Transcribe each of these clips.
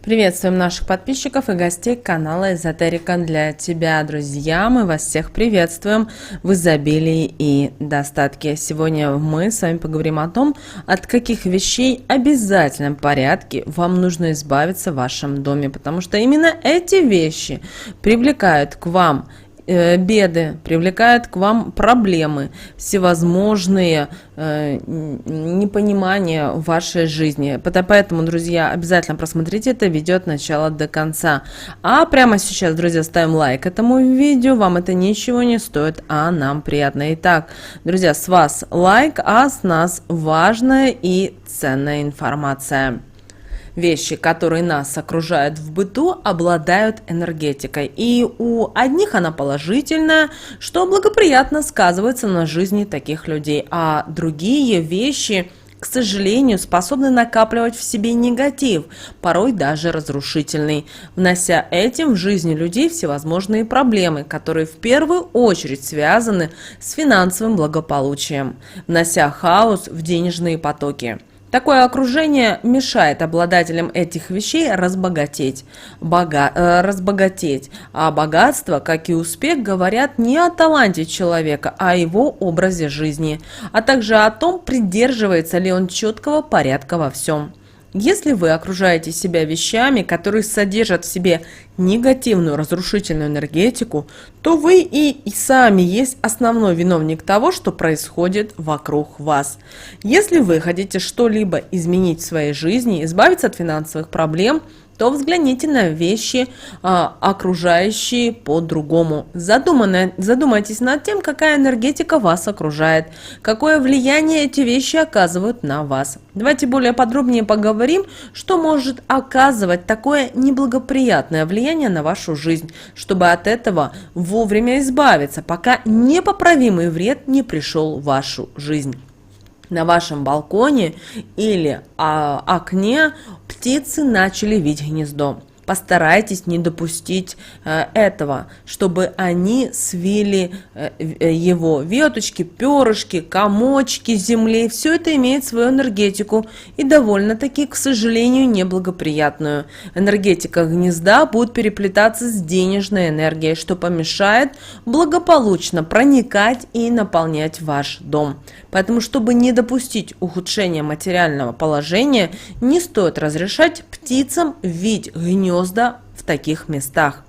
Приветствуем наших подписчиков и гостей канала Эзотерика для тебя, друзья. Мы вас всех приветствуем в изобилии и достатке. Сегодня мы с вами поговорим о том, от каких вещей в обязательном порядке вам нужно избавиться в вашем доме, потому что именно эти вещи привлекают к вам беды, привлекают к вам проблемы, всевозможные непонимания в вашей жизни. Поэтому, друзья, обязательно просмотрите это видео от начала до конца. А прямо сейчас, друзья, ставим лайк этому видео. Вам это ничего не стоит, а нам приятно. Итак, друзья, с вас лайк, а с нас важная и ценная информация. Вещи, которые нас окружают в быту, обладают энергетикой. И у одних она положительная, что благоприятно сказывается на жизни таких людей. А другие вещи, к сожалению, способны накапливать в себе негатив, порой даже разрушительный, внося этим в жизни людей всевозможные проблемы, которые в первую очередь связаны с финансовым благополучием, внося хаос в денежные потоки. Такое окружение мешает обладателям этих вещей разбогатеть. А богатство, как и успех, говорят не о таланте человека, а о его образе жизни, а также о том, придерживается ли он четкого порядка во всем. Если вы окружаете себя вещами, которые содержат в себе негативную разрушительную энергетику, то вы и сами есть основной виновник того, что происходит вокруг вас. Если вы хотите что-либо изменить в своей жизни, избавиться от финансовых проблем, то взгляните на вещи, окружающие по-другому. Задумайтесь над тем, какая энергетика вас окружает, какое влияние эти вещи оказывают на вас. Давайте более подробнее поговорим, что может оказывать такое неблагоприятное влияние на вашу жизнь, чтобы от этого вовремя избавиться, пока непоправимый вред не пришел в вашу жизнь. На вашем балконе или окне птицы начали вить гнездо. Постарайтесь не допустить этого, чтобы они свили его. Веточки, перышки, комочки земли. Все это имеет свою энергетику и довольно-таки, к сожалению, неблагоприятную. Энергетика гнезда будет переплетаться с денежной энергией, что помешает благополучно проникать и наполнять ваш дом. Поэтому, чтобы не допустить ухудшения материального положения, не стоит разрешать птицам вить гнезда в таких местах.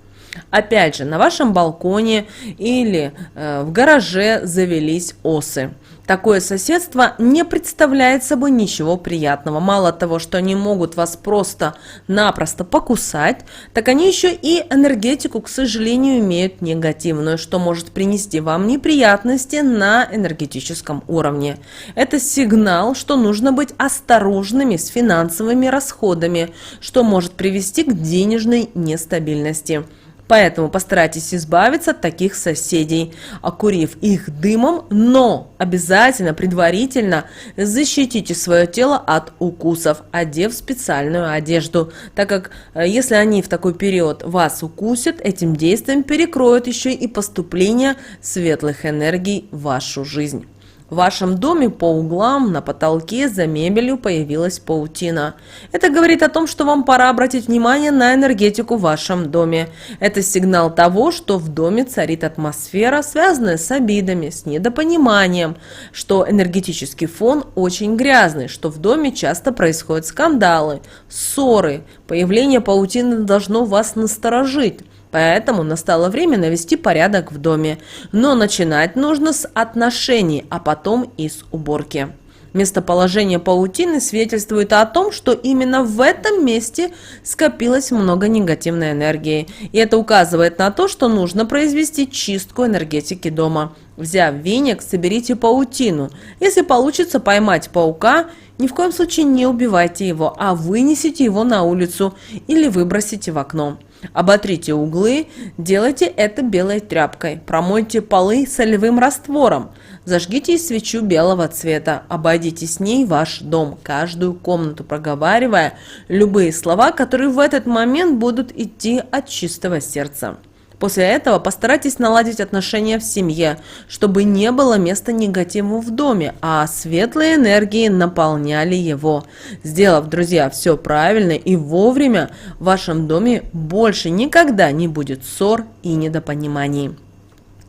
Опять же, на вашем балконе или в гараже завелись осы. Такое соседство не представляет собой ничего приятного. Мало того, что они могут вас просто-напросто покусать, так они еще и энергетику, к сожалению, имеют негативную, что может принести вам неприятности на энергетическом уровне. Это сигнал, что нужно быть осторожными с финансовыми расходами, что может привести к денежной нестабильности. Поэтому постарайтесь избавиться от таких соседей, окурив их дымом, но обязательно предварительно защитите свое тело от укусов, одев специальную одежду, так как если они в такой период вас укусят, этим действием перекроют еще и поступление светлых энергий в вашу жизнь. В вашем доме по углам, на потолке, за мебелью появилась паутина. Это говорит о том, что вам пора обратить внимание на энергетику в вашем доме. Это сигнал того, что в доме царит атмосфера, связанная с обидами, с недопониманием, что энергетический фон очень грязный, что в доме часто происходят скандалы, ссоры. Появление паутины должно вас насторожить. Поэтому настало время навести порядок в доме. Но начинать нужно с отношений, а потом и с уборки. Местоположение паутины свидетельствует о том, что именно в этом месте скопилось много негативной энергии. И это указывает на то, что нужно произвести чистку энергетики дома. Взяв веник, соберите паутину. Если получится поймать паука, ни в коем случае не убивайте его, а вынесите его на улицу или выбросите в окно. Оботрите углы, делайте это белой тряпкой, промойте полы солевым раствором, зажгите свечу белого цвета, обойдите с ней ваш дом, каждую комнату, проговаривая любые слова, которые в этот момент будут идти от чистого сердца. После этого постарайтесь наладить отношения в семье, чтобы не было места негативу в доме, а светлые энергии наполняли его. Сделав, друзья, все правильно и вовремя, в вашем доме больше никогда не будет ссор и недопониманий.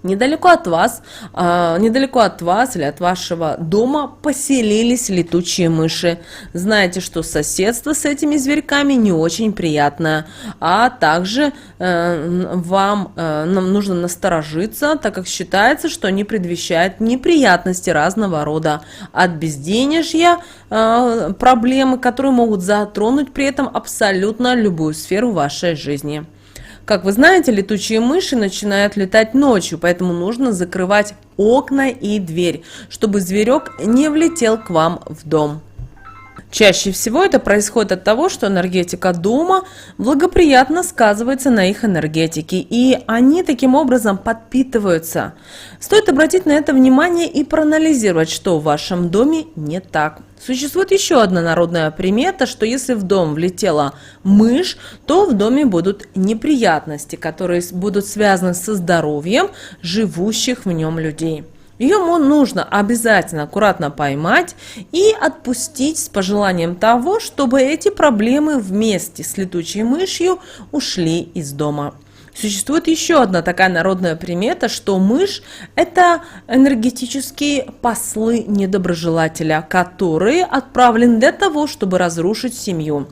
Недалеко от вас или от вашего дома поселились летучие мыши. Знаете, что соседство с этими зверьками не очень приятное, а также нам нужно насторожиться, так как считается, что они предвещают неприятности разного рода, от безденежья, проблемы, которые могут затронуть при этом абсолютно любую сферу вашей жизни. Как вы знаете, летучие мыши начинают летать ночью, поэтому нужно закрывать окна и дверь, чтобы зверек не влетел к вам в дом. Чаще всего это происходит от того, что энергетика дома благоприятно сказывается на их энергетике, и они таким образом подпитываются. Стоит обратить на это внимание и проанализировать, что в вашем доме не так. Существует еще одна народная примета, что если в дом влетела мышь, то в доме будут неприятности, которые будут связаны со здоровьем живущих в нем людей. Ее нужно обязательно аккуратно поймать и отпустить с пожеланием того, чтобы эти проблемы вместе с летучей мышью ушли из дома. Существует еще одна такая народная примета, что мышь – это энергетические послы недоброжелателя, которые отправлены для того, чтобы разрушить семью.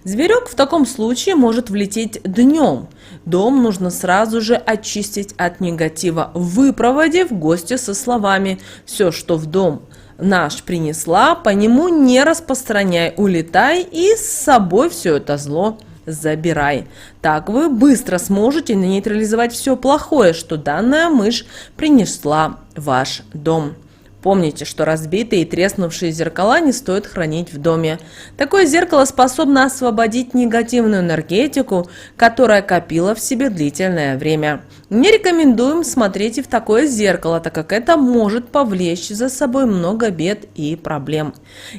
Зверек в таком случае может влететь днем. Дом нужно сразу же очистить от негатива, выпроводив гостя со словами «все, что в дом наш принесла, по нему не распространяй, улетай и с собой все это зло забирай». Так вы быстро сможете нейтрализовать все плохое, что данная мышь принесла в ваш дом. Помните, что разбитые и треснувшие зеркала не стоит хранить в доме. Такое зеркало способно освободить негативную энергетику, которая копила в себе длительное время. Не рекомендуем смотреть и в такое зеркало, так как это может повлечь за собой много бед и проблем.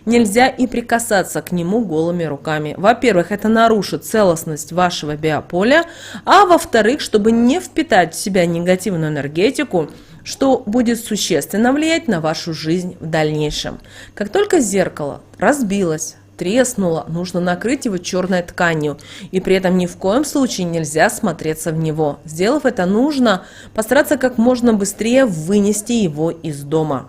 Нельзя и прикасаться к нему голыми руками. Во-первых, это нарушит целостность вашего биополя, а во-вторых, чтобы не впитать в себя негативную энергетику, что будет существенно влиять на вашу жизнь в дальнейшем. Как только зеркало разбилось, треснуло, нужно накрыть его черной тканью, и при этом ни в коем случае нельзя смотреться в него. Сделав это, нужно постараться как можно быстрее вынести его из дома.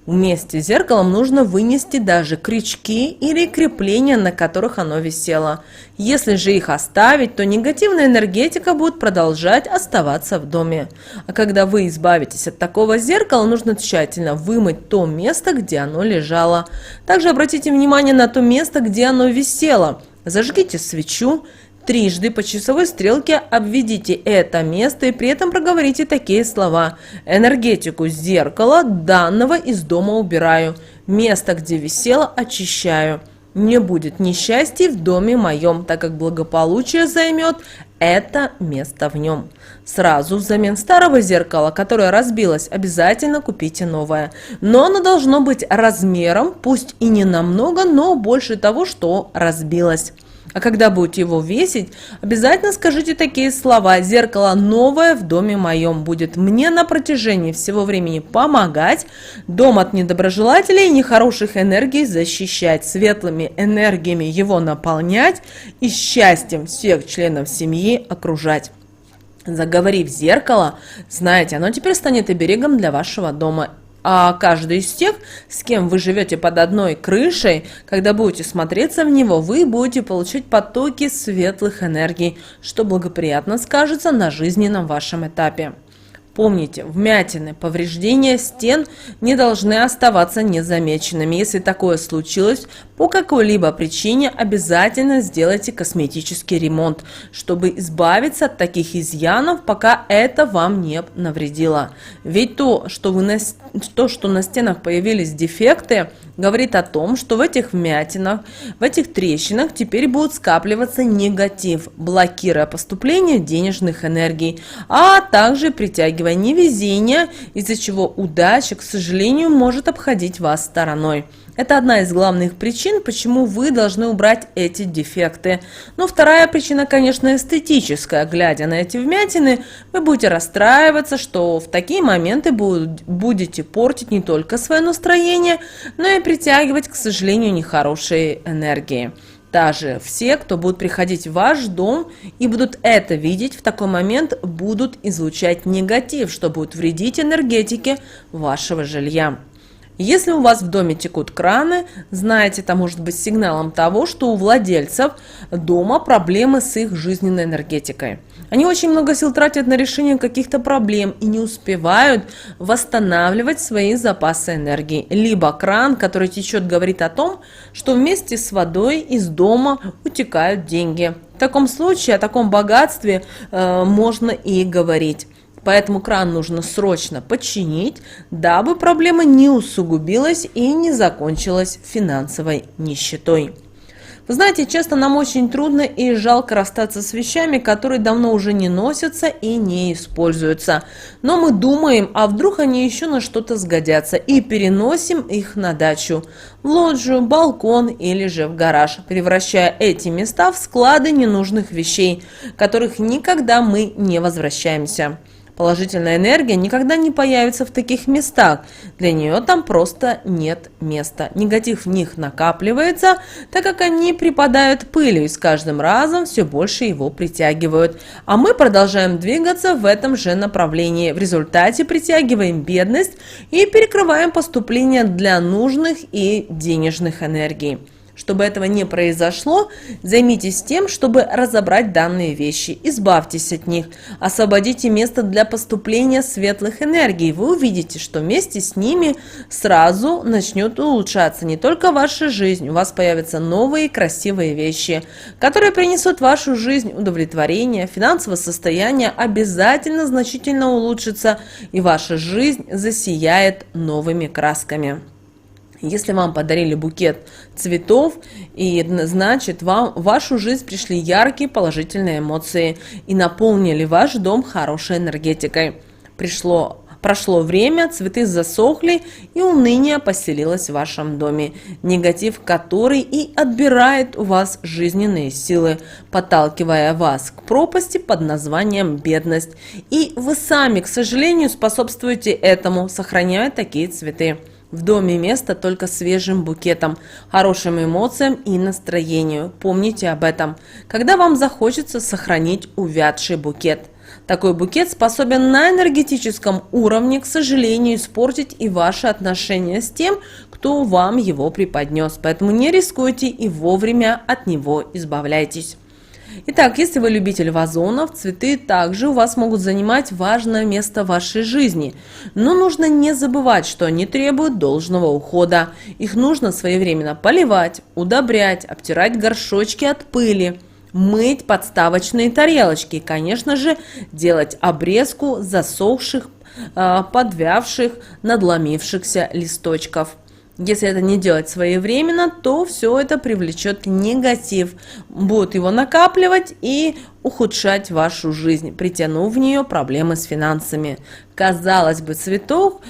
Вместе с зеркалом нужно вынести даже крючки или крепления, на которых оно висело. Если же их оставить, то негативная энергетика будет продолжать оставаться в доме. А когда вы избавитесь от такого зеркала, нужно тщательно вымыть то место, где оно лежало. Также обратите внимание на то место, где оно висело. Зажгите свечу. Трижды по часовой стрелке обведите это место и при этом проговорите такие слова: энергетику зеркала данного из дома убираю, место, где висело, очищаю. Не будет несчастий в доме моем, так как благополучие займет это место в нем. Сразу взамен старого зеркала, которое разбилось, обязательно купите новое. Но оно должно быть размером, пусть и не намного, но больше того, что разбилось. А когда будете его весить, обязательно скажите такие слова: зеркало новое в доме моем будет мне на протяжении всего времени помогать, дом от недоброжелателей и нехороших энергий защищать, светлыми энергиями его наполнять и счастьем всех членов семьи окружать. Заговорив зеркало, знаете, оно теперь станет оберегом для вашего дома. А каждый из тех, с кем вы живете под одной крышей, когда будете смотреться в него, вы будете получать потоки светлых энергий, что благоприятно скажется на жизненном вашем этапе. Помните, вмятины, повреждения стен не должны оставаться незамеченными. Если такое случилось, по какой-либо причине обязательно сделайте косметический ремонт, чтобы избавиться от таких изъянов, пока это вам не навредило. Ведь то, что на стенах появились дефекты, говорит о том, что в этих вмятинах, в этих трещинах теперь будет скапливаться негатив, блокируя поступление денежных энергий, а также притягивая притягивая невезение, из-за чего удача, к сожалению, может обходить вас стороной. Это одна из главных причин, почему вы должны убрать эти дефекты. Но вторая причина, конечно, эстетическая. Глядя на эти вмятины, вы будете расстраиваться, что в такие моменты будете портить не только свое настроение, но и притягивать, к сожалению, нехорошие энергии. Даже все, кто будут приходить в ваш дом и будут это видеть, в такой момент будут излучать негатив, что будет вредить энергетике вашего жилья. Если у вас в доме текут краны, знаете, это может быть сигналом того, что у владельцев дома проблемы с их жизненной энергетикой. Они очень много сил тратят на решение каких-то проблем и не успевают восстанавливать свои запасы энергии. Либо кран, который течет, говорит о том, что вместе с водой из дома утекают деньги. В таком случае о таком богатстве можно и говорить. Поэтому кран нужно срочно починить, дабы проблема не усугубилась и не закончилась финансовой нищетой. Вы знаете, часто нам очень трудно и жалко расстаться с вещами, которые давно уже не носятся и не используются. Но мы думаем, а вдруг они еще на что-то сгодятся, и переносим их на дачу, в лоджию, балкон или же в гараж, превращая эти места в склады ненужных вещей, которых никогда мы не возвращаемся. Положительная энергия никогда не появится в таких местах, для нее там просто нет места. Негатив в них накапливается, так как они припадают пылью и с каждым разом все больше его притягивают. А мы продолжаем двигаться в этом же направлении. В результате притягиваем бедность и перекрываем поступления для нужных и денежных энергий. Чтобы этого не произошло, займитесь тем, чтобы разобрать данные вещи, избавьтесь от них, освободите место для поступления светлых энергий. Вы увидите, что вместе с ними сразу начнет улучшаться не только ваша жизнь, у вас появятся новые красивые вещи, которые принесут в вашу жизнь удовлетворение, финансовое состояние обязательно значительно улучшится, и ваша жизнь засияет новыми красками. Если вам подарили букет цветов, и значит, в вашу жизнь пришли яркие положительные эмоции и наполнили ваш дом хорошей энергетикой. Прошло время, цветы засохли, и уныние поселилось в вашем доме, негатив который и отбирает у вас жизненные силы, подталкивая вас к пропасти под названием бедность. И вы сами, к сожалению, способствуете этому, сохраняя такие цветы. В доме место только свежим букетом, хорошим эмоциям и настроению. Помните об этом, когда вам захочется сохранить увядший букет. Такой букет способен на энергетическом уровне, к сожалению, испортить и ваши отношения с тем, кто вам его преподнес. Поэтому не рискуйте и вовремя от него избавляйтесь. Итак, если вы любитель вазонов, цветы также у вас могут занимать важное место в вашей жизни. Но нужно не забывать, что они требуют должного ухода. Их нужно своевременно поливать, удобрять, обтирать горшочки от пыли, мыть подставочные тарелочки и, конечно же, делать обрезку засохших, подвявших, надломившихся листочков. Если это не делать своевременно, то все это привлечет негатив, будет его накапливать и ухудшать вашу жизнь, притянув в нее проблемы с финансами. Казалось бы, цветок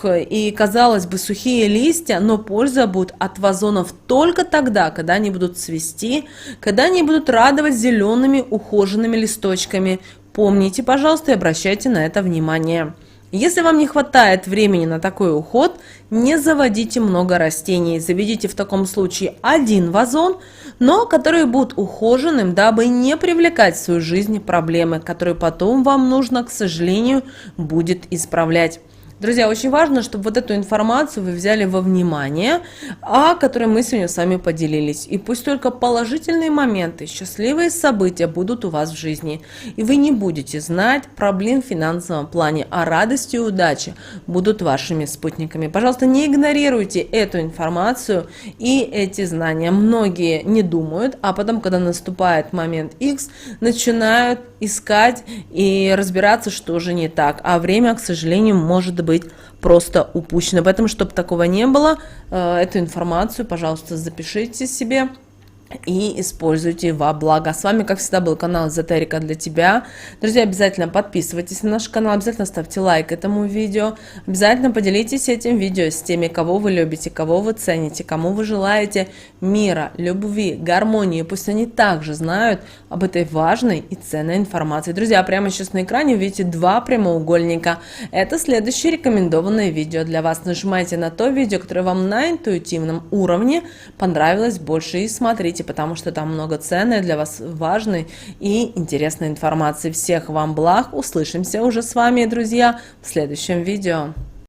и, казалось бы, сухие листья, но польза будет от вазонов только тогда, когда они будут цвести, когда они будут радовать зелеными ухоженными листочками. Помните, пожалуйста, и обращайте на это внимание. Если вам не хватает времени на такой уход, не заводите много растений. Заведите в таком случае один вазон, но который будет ухоженным, дабы не привлекать в свою жизнь проблемы, которые потом вам нужно, к сожалению, будет исправлять. Друзья, очень важно, чтобы вот эту информацию вы взяли во внимание, о которой мы сегодня с вами поделились. И пусть только положительные моменты, счастливые события будут у вас в жизни. И вы не будете знать проблем в финансовом плане, а радость и удача будут вашими спутниками. Пожалуйста, не игнорируйте эту информацию и эти знания. Многие не думают, а потом, когда наступает момент X, начинают искать и разбираться, что же не так. А время, к сожалению, может быть просто упущено. Поэтому, чтобы такого не было, эту информацию, пожалуйста, запишите себе и используйте во благо. С вами, как всегда, был канал Эзотерика для тебя. Друзья, обязательно подписывайтесь на наш канал, обязательно ставьте лайк этому видео, обязательно поделитесь этим видео с теми, кого вы любите, кого вы цените, кому вы желаете мира, любви, гармонии. Пусть они также знают об этой важной и ценной информации. Друзья, прямо сейчас на экране вы видите два прямоугольника. Это следующее рекомендованное видео для вас. Нажимайте на то видео, которое вам на интуитивном уровне понравилось больше, и смотрите, потому что там много ценной для вас, важной и интересной информации. Всех вам благ. Услышимся уже с вами, друзья, в следующем видео.